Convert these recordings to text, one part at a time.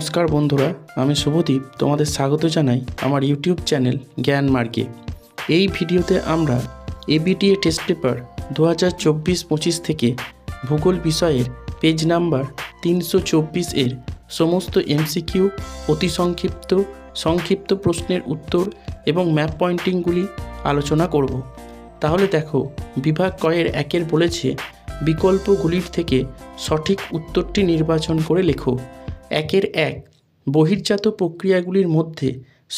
নমস্কার বন্ধুরা, আমি শুভদীপ তোমাদের স্বাগত জানাই আমার ইউটিউব চ্যানেল জ্ঞান মার্গে। এই ভিডিওতে আমরা এবিটিএ টেস্ট পেপার 2024-25 থেকে ভূগোল বিষয়ের পেজ নাম্বার 324 এর সমস্ত এমসিকিউ, অতি সংক্ষিপ্ত প্রশ্নের উত্তর এবং ম্যাপ পয়েন্টিংগুলি আলোচনা করব। তাহলে দেখো, বিভাগ কয়ের একের বলেছে বিকল্পগুলির থেকে সঠিক উত্তরটি নির্বাচন করে লেখো। একের এক, বহির্জাত প্রক্রিয়াগুলির মধ্যে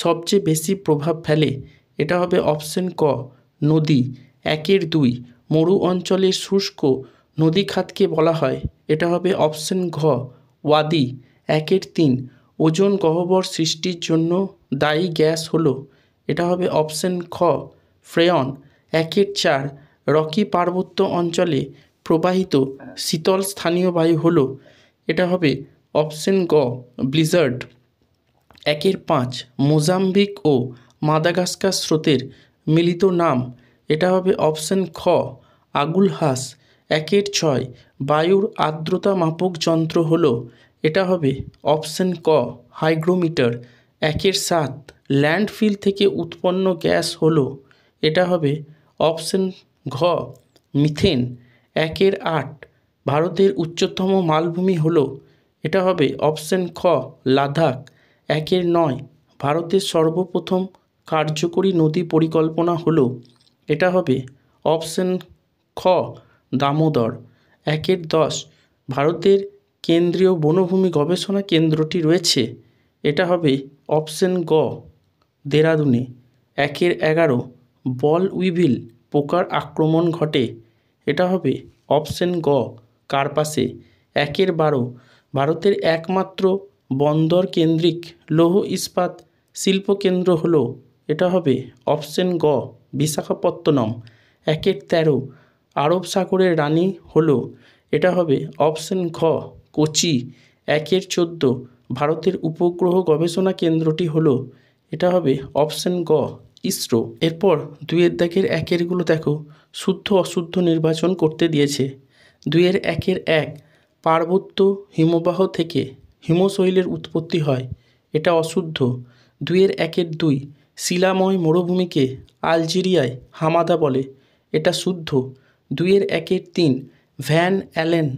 সবচেয়ে বেশি প্রভাব ফেলে। এটা হবে অপশন ক, নদী। একের দুই, মরু অঞ্চলের শুষ্ক নদী খাতকে বলা হয়। এটা হবে অপশন ঘ, ওয়াদি। একের তিন, ওজোন গহ্বর সৃষ্টির জন্য দায়ী গ্যাস হলো। এটা হবে অপশন খ, ফ্রেয়ন। একের চার, রকি পার্বত্য অঞ্চলে প্রবাহিত শীতল স্থানীয় বায়ু হলো। এটা হবে অপশন গ, ব্লিজার্ড। একের পাঁচ, মোজাম্বিক ও মাদাগাস্কার স্রোতের মিলিত নাম। এটা হবে অপশন খ, আগুলহাস। একের ছয়, বায়ুর আর্দ্রতা মাপক যন্ত্র হলো। এটা হবে অপশন ক, হাইগ্রোমিটার। একের সাত, ল্যান্ডফিল থেকে উৎপন্ন গ্যাস হলো। এটা হবে অপশন ঘ, মিথেন। একের আট, ভারতের উচ্চতম মালভূমি হলো। এটা হবে অপশন খ, লাদাখ। একের নয়, ভারতের সর্বপ্রথম কার্যকরী নদী পরিকল্পনা হলো। এটা হবে অপশন খ, দামোদর। একের দশ, ভারতের কেন্দ্রীয় বনভূমি গবেষণা কেন্দ্রটি রয়েছে। এটা হবে অপশন গ, দেরাদুনে। একের এগারো, বল উইভিল পোকার আক্রমণ ঘটে। এটা হবে অপশন গ, কার্পাসে। একের বারো, ভারতের একমাত্র বন্দর কেন্দ্রিক লৌহ ইস্পাত শিল্পকেন্দ্র হলো। এটা হবে অপশন গ, বিশাখাপত্তনম। একের তেরো, আরব সাগরের রানী হলো। এটা হবে অপশন ঘ, কোচি। একের চোদ্দো, ভারতের উপগ্রহ গবেষণা কেন্দ্রটি হলো। এটা হবে অপশন গ, ইসরো। এরপর দুইয়ের দাগের একেরগুলো দেখো, শুদ্ধ অশুদ্ধ নির্বাচন করতে দিয়েছে। দুইয়ের একের এক, পার্বত্য হিমবাহ থেকে হিমশৈলের উৎপত্তি হয়। এটা অশুদ্ধ। দুইয়ের একের দুই, শিলাময় মরুভূমিকে আলজেরিয়ায় হামাদা বলে। এটা শুদ্ধ। দুইয়ের একের তিন, ভ্যান অ্যালেন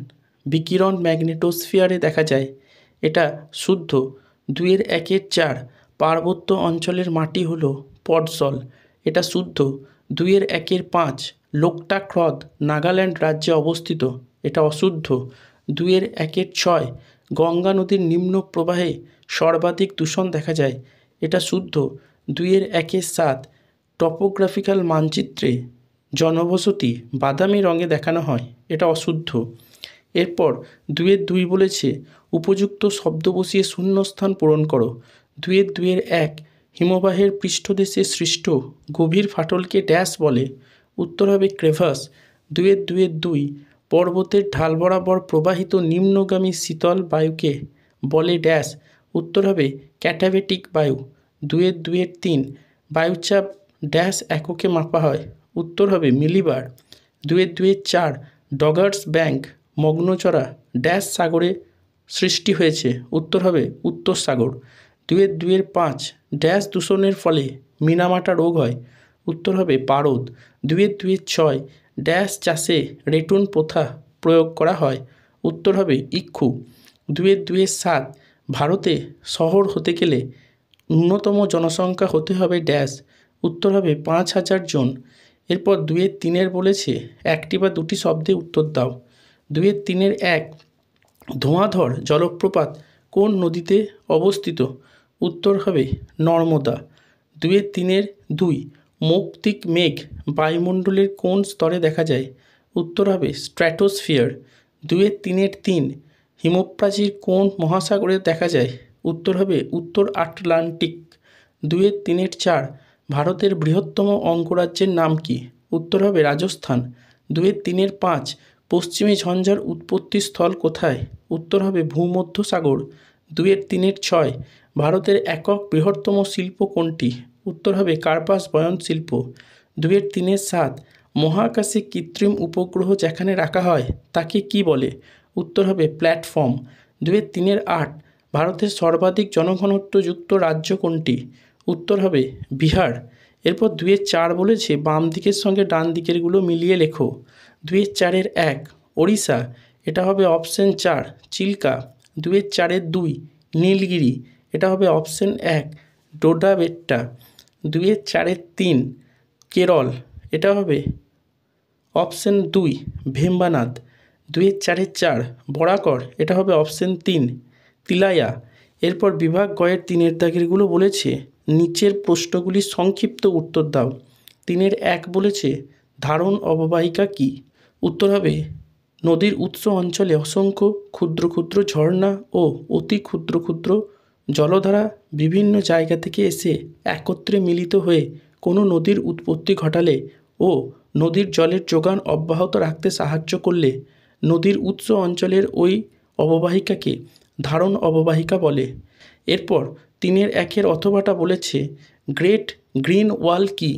বিকিরণ ম্যাগনেটোস্ফিয়ারে দেখা যায়। এটা শুদ্ধ। দুইয়ের একের চার, পার্বত্য অঞ্চলের মাটি হলো পডসল। এটা শুদ্ধ। দুইয়ের একের পাঁচ, লোকটাক হ্রদ নাগাল্যান্ড রাজ্যে অবস্থিত। এটা অশুদ্ধ। দুইয়ের একের ছয়, গঙ্গা নদীর নিম্ন প্রবাহে সর্বাধিক দূষণ দেখা যায়। এটা শুদ্ধ। দুইয়ের একের সাত, টপোগ্রাফিক্যাল মানচিত্রে জনবসতি বাদামি রঙে দেখানো হয়। এটা অশুদ্ধ। এরপর দুইয়ের দুই বলেছে উপযুক্ত শব্দ বসিয়ে শূন্যস্থান পূরণ করো। দুইয়ের এক, হিমবাহের পৃষ্ঠদেশে সৃষ্ট গভীর ফাটলকে ড্যাশ বলে। উত্তর হবে ক্রেভাস। দুইয়ের দুই, পর্বতের ঢাল বরাবর প্রবাহিত নিম্নগামী শীতল বায়ুকে বলে ড্যাশ। উত্তর হবে ক্যাটাবেটিক বায়ু। দুইয়ের তিন, বায়ুচাপ ড্যাশ এককে মাপা হয়। উত্তর হবে মিলিবার। দুইয়ের চার, ডগার্স ব্যাংক মগ্নচড়া ড্যাশ সাগরে সৃষ্টি হয়েছে। উত্তর হবে উত্তর সাগর। দুইয়ের পাঁচ, ড্যাশ দূষণের ফলে মিনামাটা রোগ হয়। উত্তর হবে পারদ। দুইয়ের ছয়, ড্যাশ চাষে রেটুন প্রথা প্রয়োগ করা হয়। উত্তর হবে ইক্ষু। দুইয়ের সাত, ভারতে শহর হতে গেলে ন্যূনতম জনসংখ্যা হতে হবে ড্যাশ। উত্তর হবে 5,000 জন। এরপর দুইয়ের তিনের বলেছে একটি বা দুটি শব্দে উত্তর দাও। দুইয়ের এক, ধোঁয়াধর জলপ্রপাত কোন নদীতে অবস্থিত? উত্তর হবে নর্মদা। দুইয়ের দুই, মৌক্তিক মেঘ বায়ুমণ্ডলের কোন স্তরে দেখা যায়? উত্তর হবে স্ট্র্যাটোস্ফিয়ার। দুইয়ের তিন, হিমপ্রাচীর কোন মহাসাগরে দেখা যায়? উত্তর হবে উত্তর আটলান্টিক। দুইয়ের চার, ভারতের বৃহত্তম অঙ্গরাজ্যের নাম কি? উত্তর হবে রাজস্থান। দুইয়ের পাঁচ, পশ্চিমী ঝঞ্ঝার উৎপত্তি স্থল কোথায়? উত্তর হবে ভূমধ্যসাগর। দুইয়ের ছয়, ভারতের একক বৃহত্তম শিল্প কোনটি? উত্তর হবে কার্পাস বয়ন শিল্প। দুইয়ের সাত, মহাকাশে কৃত্রিম উপগ্রহ যেখানে রাখা হয় তাকে কি বলে? উত্তর হবে প্ল্যাটফর্ম। দুইয়ের আট, ভারতের সর্বাধিক জনঘনত্বযুক্ত রাজ্য কোনটি? উত্তর হবে বিহার। এরপর 2-4 বলেছে বাম দিকের সঙ্গে ডান দিকেরগুলো মিলিয়ে লেখো। 2-4-1 ওড়িশা, এটা হবে অপশন 4 চিল্কা। 2-4-2 নীলগিরি, এটা হবে অপশন 1 ডোডাবেট্টা। 2-4-3 কেরল, এটা হবে অপশন 2 ভেম্বানাদ। 2-4-4 বরাকর, এটা হবে অপশন 3 তিলায়া। এরপর বিভাগ গয়ের 3-এর দাগেরগুলো বলেছে নিচের প্রশ্নগুলির সংক্ষিপ্ত উত্তর দাও। 3-1 বলেছে ধারণ অববাহিকা কি? উত্তর হবে নদীর উৎস অঞ্চলে অসংখ্য ক্ষুদ্র ক্ষুদ্র ঝর্ণা ও অতি ক্ষুদ্র ক্ষুদ্র জলধারা বিভিন্ন জায়গা থেকে এসে একত্রে মিলিত হয়ে কোনো নদীর উৎপত্তি ঘটালে ও নদীর জলের যোগান অব্যাহত রাখতে সাহায্য করলে নদীর উৎস অঞ্চলের ওই অববাহিকাকে ধারণ অববাহিকা বলে। এরপর 3-1 অথবাটা বলেছে গ্রেট গ্রিন ওয়াল কি?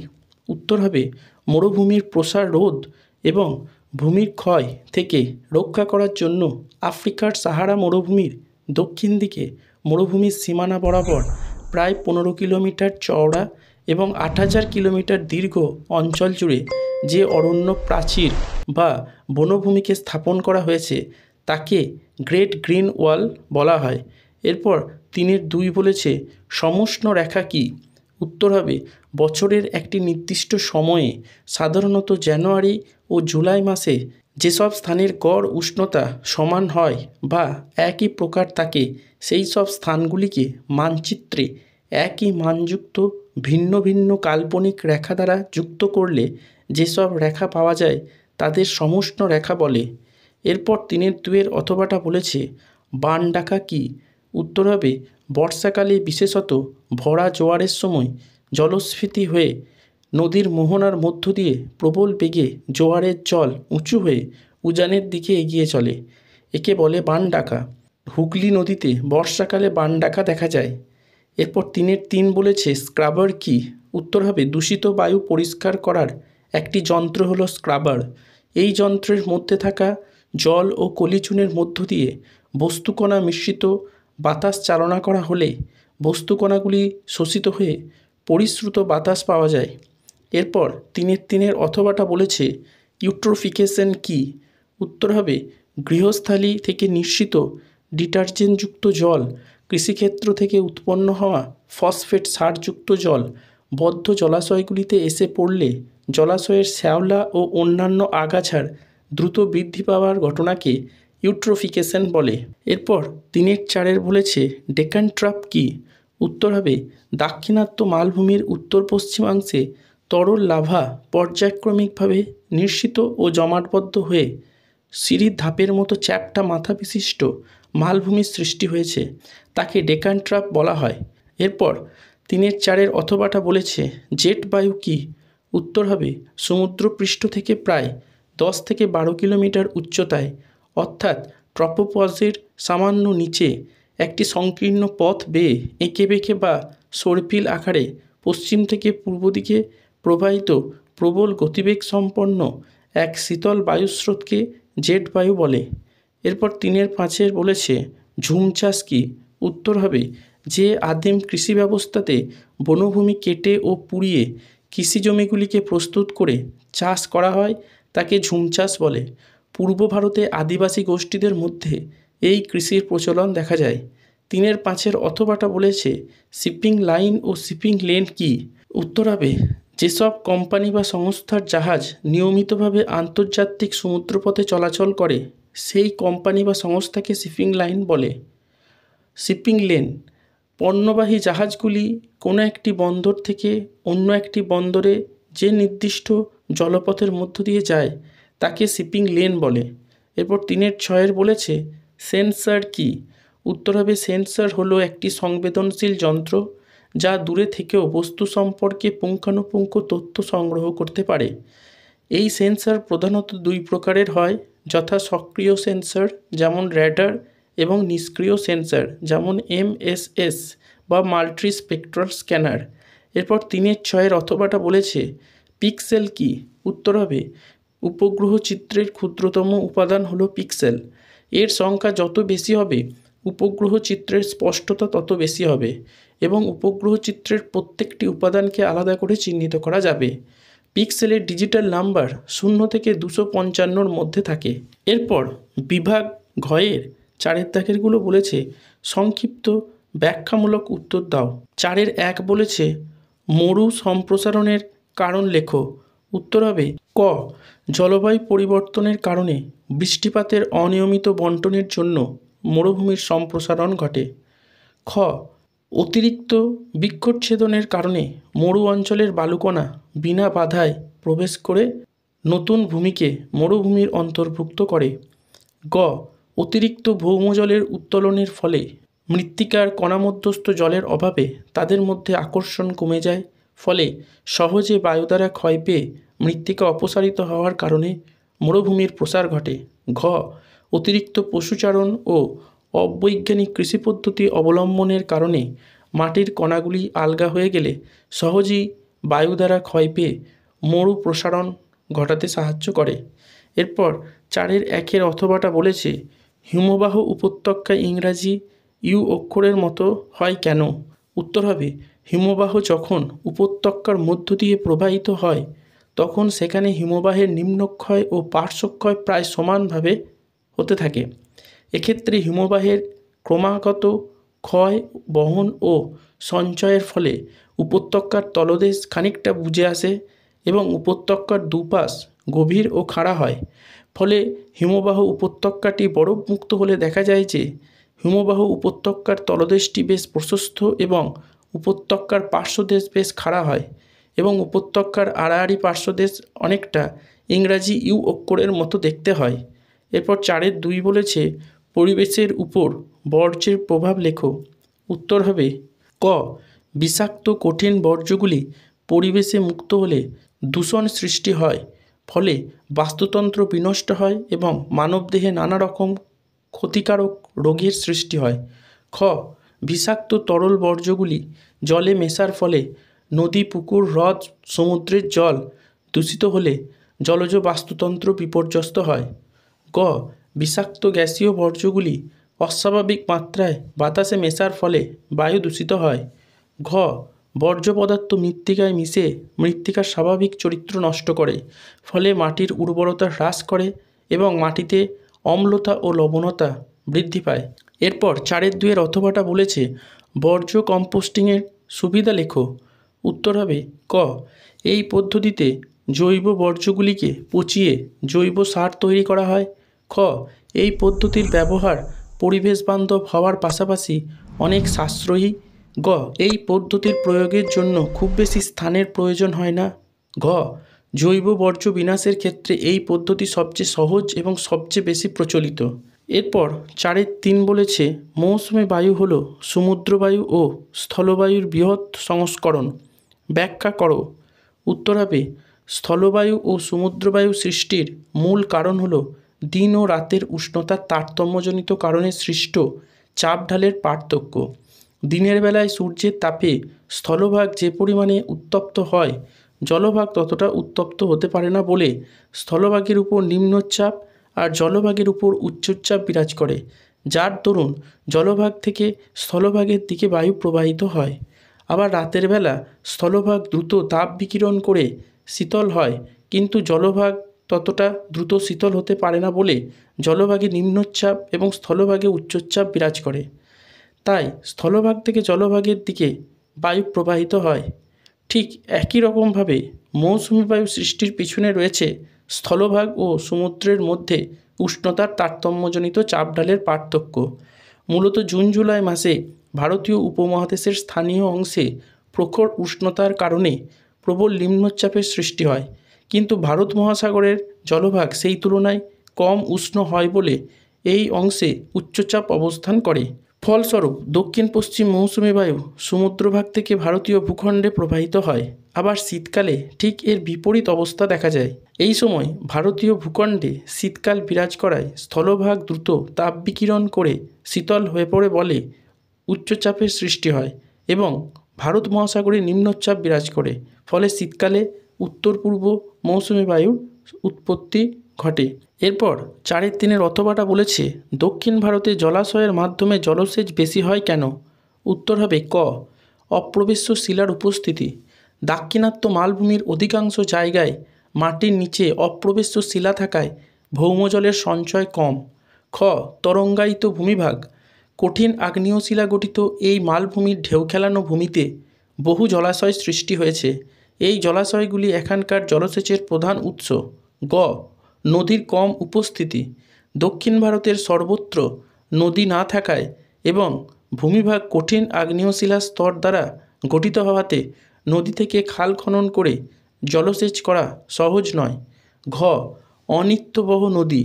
উত্তর হবে মরুভূমির প্রসার রোধ এবং ভূমির ক্ষয় থেকে রক্ষা করার জন্য আফ্রিকার সাহারা মরুভূমির দক্ষিণ দিকে মরুভূমির সীমানা বরাবর প্রায় 15 কিলোমিটার চওড়া এবং 8000 কিলোমিটার দীর্ঘ অঞ্চল জুড়ে যে অরণ্য প্রাচীর বা বনভূমিকে স্থাপন করা হয়েছে তাকে গ্রেট গ্রিন ওয়াল বলা হয়। এরপর 3-2 বলেছে সমুষ্ণ রেখা কি? উত্তর হবে বছরের একটি নির্দিষ্ট সময়ে সাধারণত জানুয়ারি ও জুলাই মাসে যেসব স্থানের গড় উষ্ণতা সমান হয় বা একই প্রকার থাকে সেই সব স্থানগুলিকে মানচিত্রে একই মানযুক্ত ভিন্ন ভিন্ন কাল্পনিক রেখা দ্বারা যুক্ত করলে যেসব রেখা পাওয়া যায় তাদের সমুষ্ণ রেখা বলে। এরপর 3-2 অথবাটা বলেছে বান ডাকা কি? উত্তর হবে বর্ষাকালে বিশেষত ভরা জোয়ারের সময় জলস্ফীতি হয়ে নদীর মোহনার মধ্য দিয়ে প্রবল বেগে জোয়ারের জল উঁচু হয়ে উজানের দিকে এগিয়ে চলে, একে বলে বান ডাকা। হুগলি নদীতে বর্ষাকালে বান ডাকা দেখা যায়। এরপর 3-3 বলেছে স্ক্রাবার কি? উত্তর হবে দূষিত বায়ু পরিষ্কার করার একটি যন্ত্র হলো স্ক্রাবার। এই যন্ত্রের মধ্যে থাকা জল ও কলিচুনের মধ্য দিয়ে বস্তুকণা মিশ্রিত বাতাস চালনা করা হলে বস্তুকণাগুলি শোষিত হয়ে পরিশ্রুত বাতাস পাওয়া যায়। এরপর 3-3 অথবাটা বলেছে ইউট্রোফিকেশন কি? উত্তর হবে গৃহস্থালী থেকে নিঃসৃত ডিটারজেন্টযুক্ত জল, কৃষিক্ষেত্র থেকে উৎপন্ন হওয়া ফসফেট সারযুক্ত জল বদ্ধ জলাশয়গুলিতে এসে পড়লে জলাশয়ের শ্যাওলা ও অন্যান্য আগাছার দ্রুত বৃদ্ধি পাওয়ার ঘটনাকে ইউট্রোফিকেশন বলে। এরপর 3-4 বলেছে ডেকান ট্রাপ কি? উত্তর হবে দাক্ষিণাত্য মালভূমির উত্তর পশ্চিমাংশে তরল লাভা পর্যায়ক্রমিকভাবে নিঃসৃত ও জমাটবদ্ধ হয়ে সিঁড়ির ধাপের মতো চ্যাপ্টা মাথা বিশিষ্ট মালভূমির সৃষ্টি হয়েছে, তাকে ডেকান ট্রাপ বলা হয়। এরপর 3-4 অথবাটা বলেছে জেট বায়ু কি? উত্তর হবে সমুদ্রপৃষ্ঠ থেকে প্রায় 10 থেকে 12 কিলোমিটার উচ্চতায় অর্থাৎ ট্রপোপজের সামান্য নিচে একটি সংকীর্ণ পথ বেয়ে এঁকে বেঁকে বা সর্পিল আকারে পশ্চিম থেকে পূর্ব দিকে প্রবাহিত প্রবল গতিবেগ সম্পন্ন এক শীতল বায়ুস্রোতকে জেট বায়ু বলে। এরপর 3-5 বলেছে ঝুম চাষ কি? উত্তর হবে যে আদিম কৃষি ব্যবস্থাতে বনভূমি কেটে ও পুড়িয়ে কৃষি জমিগুলিকে প্রস্তুত করে চাষ করা হয় তাকে ঝুম চাষ বলে। পূর্ব ভারতে আদিবাসী গোষ্ঠীদের মধ্যে এই কৃষির প্রচলন দেখা যায়। 3-5 অথবাটা বলেছে শিপিং লাইন ও শিপিং লেন কি? উত্তর হবে যেসব কোম্পানি বা সংস্থার জাহাজ নিয়মিতভাবে আন্তর্জাতিক সমুদ্রপথে চলাচল করে সেই কোম্পানি বা সংস্থাকে শিপিং লাইন বলে। শিপিং লেন পণ্যবাহী জাহাজগুলি কোনো একটি বন্দর থেকে অন্য একটি বন্দরে যে নির্দিষ্ট জলপথের মধ্য দিয়ে যায় তাকে শিপিং লেন বলে। এরপর 3-6 বলেছে সেন্সর কি? উত্তর হবে সেন্সর হলো একটি সংবেদনশীল যন্ত্র যা দূরে থেকেও বস্তু সম্পর্কে পুঙ্খানুপুঙ্খ তথ্য সংগ্রহ করতে পারে। এই সেন্সর প্রধানত 2 প্রকারের হয়, যথা সক্রিয় সেন্সর যেমন র্যাডার এবং নিষ্ক্রিয় সেন্সর যেমন MSS বা মাল্টি স্পেকট্রাল স্ক্যানার। এরপর 3-6 অথবাটা বলেছে পিক্সেল কি? উত্তর হবে উপগ্রহ চিত্রের ক্ষুদ্রতম উপাদান হলো পিক্সেল। এর সংখ্যা যত বেশি হবে উপগ্রহ চিত্রের স্পষ্টতা তত বেশি হবে এবং উপগ্রহ চিত্রের প্রত্যেকটি উপাদানকে আলাদা করে চিহ্নিত করা যাবে। পিক্সেলের ডিজিটাল নাম্বার 0 থেকে 255-র মধ্যে থাকে। এরপর বিভাগ ঘয়ের 4-এর দাগেরগুলো বলেছে সংক্ষিপ্ত ব্যাখ্যামূলক উত্তর দাও। 4-এর 1 বলেছে মরু সম্প্রসারণের কারণ লেখো। উত্তর হবে ক, জলবায়ু পরিবর্তনের কারণে বৃষ্টিপাতের অনিয়মিত বণ্টনের জন্য মরুভূমির সম্প্রসারণ ঘটে। খ, অতিরিক্ত বৃক্ষচ্ছেদনের কারণে মরু অঞ্চলের বালুকণা বিনা বাধায় প্রবেশ করে নতুন ভূমিকে মরুভূমির অন্তর্ভুক্ত করে। গ, অতিরিক্ত ভৌমজলের উত্তোলনের ফলে মৃত্তিকার কণামধ্যস্থ জলের অভাবে তাদের মধ্যে আকর্ষণ কমে যায়, ফলে সহজে বায়ু দ্বারা ক্ষয় পেয়ে মৃত্তিকা অপসারিত হওয়ার কারণে মরুভূমির প্রসার ঘটে। ঘ, অতিরিক্ত পশুচারণ ও অবৈজ্ঞানিক কৃষি পদ্ধতি অবলম্বনের কারণে মাটির কণাগুলি আলগা হয়ে গেলে সহজেই বায়ু দ্বারা ক্ষয় পেয়ে মরু প্রসারণ ঘটাতে সাহায্য করে। এরপর 4-এর 1-এর অথবাটা বলেছে হিমবাহ উপত্যকা ইংরাজি ইউ অক্ষরের মতো হয় কেন? উত্তর হবে হিমবাহ যখন উপত্যকার মধ্য দিয়ে প্রবাহিত হয় তখন সেখানে হিমবাহের নিম্নক্ষয় ও পার্শ্বক্ষয় প্রায় সমানভাবে হতে থাকে। এক্ষেত্রে হিমবাহের ক্রমাগত ক্ষয়, বহন ও সঞ্চয়ের ফলে উপত্যকার তলদেশ খানিকটা বুজে আসে এবং উপত্যকার দুপাশ গভীর ও খাড়া হয়। ফলে হিমবাহ উপত্যকাটি বরফমুক্ত হলে দেখা যায় যে হিমবাহ উপত্যকার তলদেশটি বেশ প্রশস্ত এবং উপত্যকার পার্শ্বদেশ বেশ খাড়া হয় এবং উপত্যকার আড়াআড়ি পার্শ্বদেশ অনেকটা ইংরাজি ইউ অক্ষরের মতো দেখতে হয়। এরপর 4-এর 2 বলেছে পরিবেশের উপর বর্জ্যের প্রভাব লেখো। উত্তর হবে ক, বিষাক্ত কঠিন বর্জ্যগুলি পরিবেশে মুক্ত হলে দূষণ সৃষ্টি হয়, ফলে বাস্তুতন্ত্র বিনষ্ট হয় এবং মানবদেহে নানা রকম ক্ষতিকারক রোগের সৃষ্টি হয়। খ, বিষাক্ত তরল বর্জ্যগুলি জলে মেশার ফলে নদী, পুকুর, হ্রদ, সমুদ্রের জল দূষিত হলে জলজ বাস্তুতন্ত্র বিপর্যস্ত হয়। গ, বিষাক্ত গ্যাসীয় বর্জ্যগুলি অস্বাভাবিক মাত্রায় বাতাসে মেশার ফলে বায়ু দূষিত হয়। ঘ, বর্জ্য পদার্থ মৃত্তিকায় মিশে মৃত্তিকার স্বাভাবিক চরিত্র নষ্ট করে, ফলে মাটির উর্বরতা হ্রাস করে এবং মাটিতে অম্লতা ও লবণতা বৃদ্ধি পায়। এরপর 4-এর 2-এর অথবাটা বলেছে বর্জ্য কম্পোস্টিংয়ের সুবিধা লেখো। উত্তর হবে ক, এই পদ্ধতিতে জৈব বর্জ্যগুলিকে পচিয়ে জৈব সার তৈরি করা হয়। খ, এই পদ্ধতির ব্যবহার পরিবেশ বান্ধব হওয়ার পাশাপাশি অনেক সাশ্রয়ী। গ, এই পদ্ধতির প্রয়োগের জন্য খুব বেশি স্থানের প্রয়োজন হয় না। ঘ, জৈব বর্জ্য বিনাশের ক্ষেত্রে এই পদ্ধতি সবচেয়ে সহজ এবং সবচেয়ে বেশি প্রচলিত। এরপর 4-এর 3 বলেছে মৌসুমী বায়ু হল সমুদ্রবায়ু ও স্থলবায়ুর বৃহৎ সংস্করণ। ব্যাখ্যা করো। উত্তর হবে স্থলবায়ু ও সমুদ্রবায়ু সৃষ্টির মূল কারণ হল দিন ও রাতের উষ্ণতার তারতম্যজনিত কারণে সৃষ্ট চাপ ঢালের পার্থক্য। দিনের বেলায় সূর্যের তাপে স্থলভাগ যে পরিমাণে উত্তপ্ত হয় জলভাগ ততটা উত্তপ্ত হতে পারে না বলে স্থলভাগের উপর নিম্নচাপ আর জলভাগের উপর উচ্চচাপ বিরাজ করে, যার দরুন জলভাগ থেকে স্থলভাগের দিকে বায়ু প্রবাহিত হয়। আবার রাতের বেলা স্থলভাগ দ্রুত তাপ বিকিরণ করে শীতল হয়, কিন্তু জলভাগ ততটা দ্রুত শীতল হতে পারে না বলে জলভাগে নিম্নচাপ এবং স্থলভাগে উচ্চচাপ বিরাজ করে। তাই স্থলভাগ থেকে জলভাগের দিকে বায়ু প্রবাহিত হয়। ঠিক একই রকমভাবে মৌসুমী বায়ু সৃষ্টির পিছনে রয়েছে স্থলভাগ ও সমুদ্রের মধ্যে উষ্ণতার তারতম্যজনিত চাপ ঢালের পার্থক্য। মূলত জুন জুলাই মাসে ভারতীয় উপমহাদেশের স্থানীয় অংশে প্রখর উষ্ণতার কারণে প্রবল নিম্নচাপের সৃষ্টি হয়, কিন্তু ভারত মহাসাগরের জলভাগ সেই তুলনায় কম উষ্ণ হয় বলে এই অংশে উচ্চচাপ অবস্থান করে। ফলস্বরূপ দক্ষিণ পশ্চিম মৌসুমী বায়ু সমুদ্রভাগ থেকে ভারতীয় ভূখণ্ডে প্রবাহিত হয়। আবার শীতকালে ঠিক এর বিপরীত অবস্থা দেখা যায়। এই সময় ভারতীয় ভূখণ্ডে শীতকাল বিরাজ করায় স্থলভাগ দ্রুত তাপ বিকিরণ করে শীতল হয়ে পড়ে বলে উচ্চচাপের সৃষ্টি হয় এবং ভারত মহাসাগরে নিম্নচাপ বিরাজ করে, ফলে শীতকালে উত্তর পূর্ব মৌসুমী বায়ুর উৎপত্তি ঘটে। এরপর 4-3 অথবাটা বলেছে দক্ষিণ ভারতে জলাশয়ের মাধ্যমে জলসেচ বেশি হয় কেন? উত্তর হবে ক, অপ্রবেশ্য শিলার উপস্থিতি। দাক্ষিণাত্য মালভূমির অধিকাংশ জায়গায় মাটির নিচে অপ্রবেশ্য শিলা থাকায় ভৌমজলের সঞ্চয় কম। খ, তরঙ্গায়িত ভূমিভাগ। কঠিন আগ্নেয় শিলা গঠিত এই মালভূমির ঢেউ খেলানো ভূমিতে বহু জলাশয় সৃষ্টি হয়েছে। এই জলাশয়গুলি এখানকার জলসেচের প্রধান উৎস। গ, নদীর কম উপস্থিতি। দক্ষিণ ভারতের সর্বত্র নদী না থাকায় এবং ভূমিভাগ কঠিন আগ্নেয়শিলার স্তর দ্বারা গঠিত হওয়াতে নদী থেকে খাল খনন করে জলসেচ করা সহজ নয়। ঘ, অনিত্যবহ নদী।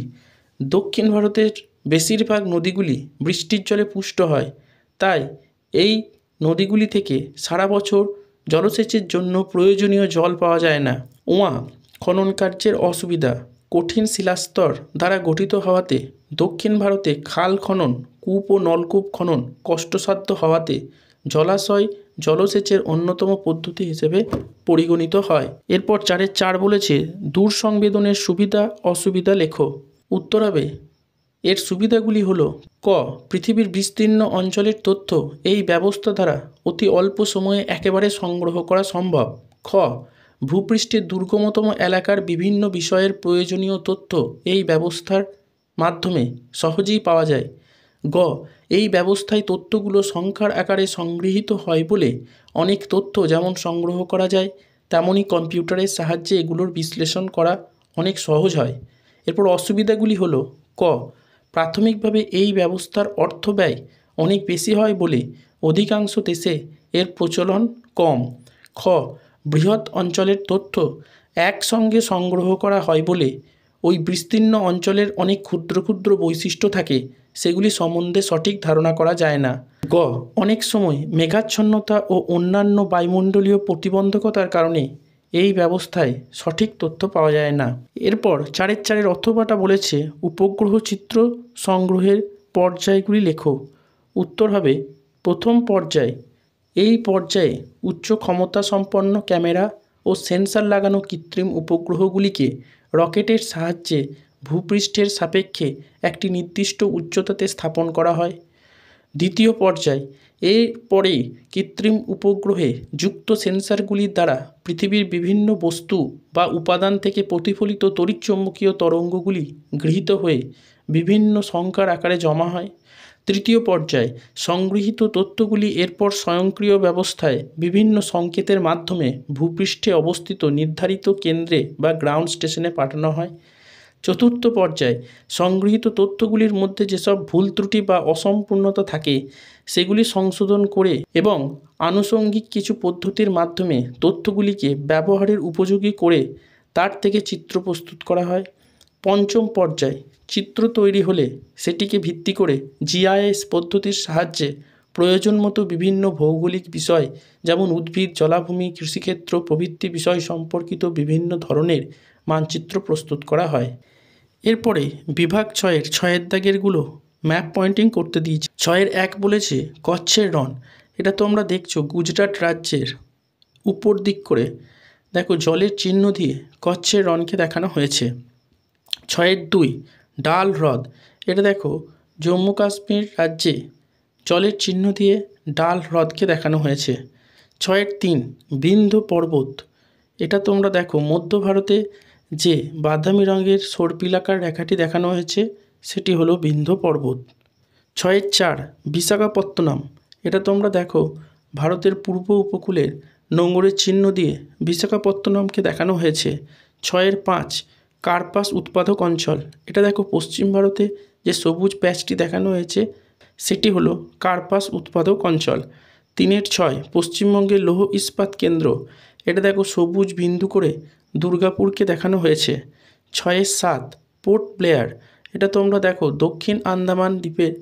দক্ষিণ ভারতের বেশিরভাগ নদীগুলি বৃষ্টির জলে পুষ্ট হয়, তাই এই নদীগুলি থেকে সারা বছর জলসেচের জন্য প্রয়োজনীয় জল পাওয়া যায় না। ওয়া, খনন কার্যের অসুবিধা। কঠিন শিলাস্তর দ্বারা গঠিত হওয়াতে দক্ষিণ ভারতে খাল খনন, কূপ ও নলকূপ খনন কষ্টসাধ্য হওয়াতে জলাশয় জলসেচের অন্যতম পদ্ধতি হিসেবে পরিগণিত হয়। এরপর 4-4 বলেছে দূর সংবেদনের সুবিধা অসুবিধা লেখো। উত্তর হবে এর সুবিধাগুলি হলো ক, পৃথিবীর বিস্তীর্ণ অঞ্চলের তথ্য এই ব্যবস্থা দ্বারা অতি অল্প সময়ে একেবারে সংগ্রহ করা সম্ভব। খ, ভূপৃষ্ঠের দুর্গমতম এলাকার বিভিন্ন বিষয়ের প্রয়োজনীয় তথ্য এই ব্যবস্থার মাধ্যমে সহজেই পাওয়া যায়। গ, এই ব্যবস্থায় তথ্যগুলো সংখ্যার আকারে সংগৃহীত হয় বলে অনেক তথ্য যেমন সংগ্রহ করা যায় তেমনই কম্পিউটারের সাহায্যে এগুলোর বিশ্লেষণ করা অনেক সহজ হয়। এরপর অসুবিধাগুলি হলো ক, প্রাথমিকভাবে এই ব্যবস্থার অর্থ ব্যয় অনেক বেশি হয় বলে অধিকাংশ দেশে এর প্রচলন কম। খ, বৃহৎ অঞ্চলের তথ্য একসঙ্গে সংগ্রহ করা হয় বলে ওই বিস্তীর্ণ অঞ্চলের অনেক ক্ষুদ্র ক্ষুদ্র বৈশিষ্ট্য থাকে, সেগুলি সম্বন্ধে সঠিক ধারণা করা যায় না। গ, অনেক সময় মেঘাচ্ছন্নতা ও অন্যান্য বায়ুমণ্ডলীয় প্রতিবন্ধকতার কারণে এই ব্যবস্থায় সঠিক তথ্য পাওয়া যায় না। এরপর 4-4 অথবাটা বলেছে উপগ্রহ চিত্র সংগ্রহের পর্যায়গুলি লেখো। উত্তর হবে প্রথম পর্যায়। এই পর্যায়ে উচ্চ ক্ষমতা সম্পন্ন ক্যামেরা ও সেন্সর লাগানো কৃত্রিম উপগ্রহগুলিকে রকেটের সাহায্যে ভূপৃষ্ঠের সাপেক্ষে একটি নির্দিষ্ট উচ্চতাতে স্থাপন করা হয়। দ্বিতীয় পর্যায়, এর পরে কৃত্রিম উপগ্রহে যুক্ত সেন্সরগুলির দ্বারা পৃথিবীর বিভিন্ন বস্তু বা উপাদান থেকে প্রতিফলিত তড়িৎচুম্বকীয় তরঙ্গগুলি গৃহীত হয়ে বিভিন্ন সংখ্যার আকারে জমা হয়। তৃতীয় পর্যায়ে সংগৃহীত তথ্যগুলি এরপর স্বয়ংক্রিয় ব্যবস্থায় বিভিন্ন সংকেতের মাধ্যমে ভূপৃষ্ঠে অবস্থিত নির্ধারিত কেন্দ্রে বা গ্রাউন্ড স্টেশনে পাঠানো হয়। চতুর্থ পর্যায়ে সংগৃহীত তথ্যগুলির মধ্যে যেসব ভুল ত্রুটি বা অসম্পূর্ণতা থাকে সেগুলি সংশোধন করে এবং আনুষঙ্গিক কিছু পদ্ধতির মাধ্যমে তথ্যগুলিকে ব্যবহারের উপযোগী করে তার থেকে চিত্র প্রস্তুত করা হয়। পঞ্চম পর্যায়ে চিত্র তৈরি হলে সেটিকে ভিত্তি করে জিআইএস পদ্ধতির সাহায্যে প্রয়োজন মতো বিভিন্ন ভৌগোলিক বিষয় যেমন উদ্ভিদ, জলাভূমি, কৃষিক্ষেত্র প্রভৃতি বিষয় সম্পর্কিত বিভিন্ন ধরনের মানচিত্র প্রস্তুত করা হয়। এরপরে বিভাগ 6-6 দাগেরগুলো ম্যাপ পয়েন্টিং করতে দিয়েছে। 6-1 বলেছে কচ্ছের রণ। এটা তো আমরা দেখছো গুজরাট রাজ্যের উপর দিক করে দেখো জলের চিহ্ন দিয়ে কচ্ছের রণকে দেখানো হয়েছে। 6-2 ডাল হ্রদ। এটা দেখো জম্মু কাশ্মীর রাজ্যে জলের চিহ্ন দিয়ে ডাল হ্রদকে দেখানো হয়েছে। 6-3 বিন্ধ্য পর্বত। এটা তোমরা দেখো মধ্য ভারতে যে বাদামি রঙের সর্পিলাকার রেখাটি দেখানো হয়েছে সেটি হলো বিন্ধ্য পর্বত। 6-4 বিশাখাপত্তনম। এটা তোমরা দেখো ভারতের পূর্ব উপকূলের নোঙরের চিহ্ন দিয়ে বিশাখাপত্তনমকে দেখানো হয়েছে। 6-5 কার্পাস উৎপাদক অঞ্চল। এটা দেখো পশ্চিম ভারতে যে সবুজ প্যাচটি দেখানো হয়েছে সেটি হলো কার্পাস উৎপাদক অঞ্চল। 3-6 পশ্চিমবঙ্গের লৌহ ইস্পাত কেন্দ্র। এটা দেখো সবুজ বিন্দু করে দুর্গাপুরকে দেখানো হয়েছে। 6-7 পোর্ট ব্লেয়ার। এটা তোমরা দেখো দক্ষিণ আন্দামান দ্বীপের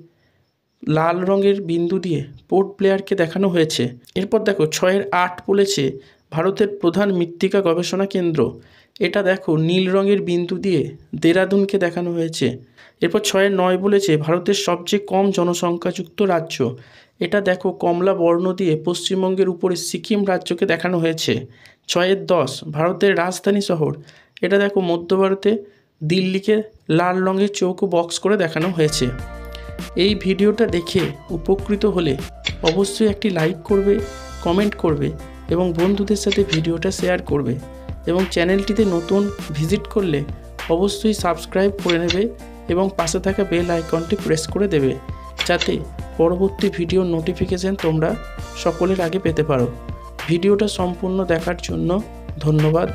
লাল রঙের বিন্দু দিয়ে পোর্ট ব্লেয়ারকে দেখানো হয়েছে। এরপর দেখো 6-8 বলেছে ভারতের প্রধান মৃত্তিকা গবেষণা কেন্দ্র। এটা দেখো নীল রঙের বিন্দু দিয়ে দেরাদুনকে দেখানো হয়েছে। এরপর 6-9 বলেছে ভারতের সবচেয়ে কম জনসংখ্যাযুক্ত রাজ্য। এটা দেখো কমলা বর্ণ দিয়ে পশ্চিমবঙ্গের উপরে সিকিম রাজ্যকে দেখানো হয়েছে। 6-10 ভারতের রাজধানী শহর। এটা দেখো মধ্য ভারতে দিল্লিকে লাল রঙের চৌকো বক্স করে দেখানো হয়েছে। এই ভিডিওটা দেখে উপকৃত হলে অবশ্যই একটি লাইক করবে, কমেন্ট করবে এবং বন্ধুদের সাথে ভিডিওটা শেয়ার করবে এবং চ্যানেলটিতে নতুন ভিজিট করলে অবশ্যই সাবস্ক্রাইব করে নেবে এবং পাশে থাকা বেল আইকনটি প্রেস করে দেবে, যাতে পরবর্তী ভিডিওর নোটিফিকেশান তোমরা সকলের আগে পেতে পারো। ভিডিওটা সম্পূর্ণ দেখার জন্য ধন্যবাদ।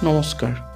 নমস্কার।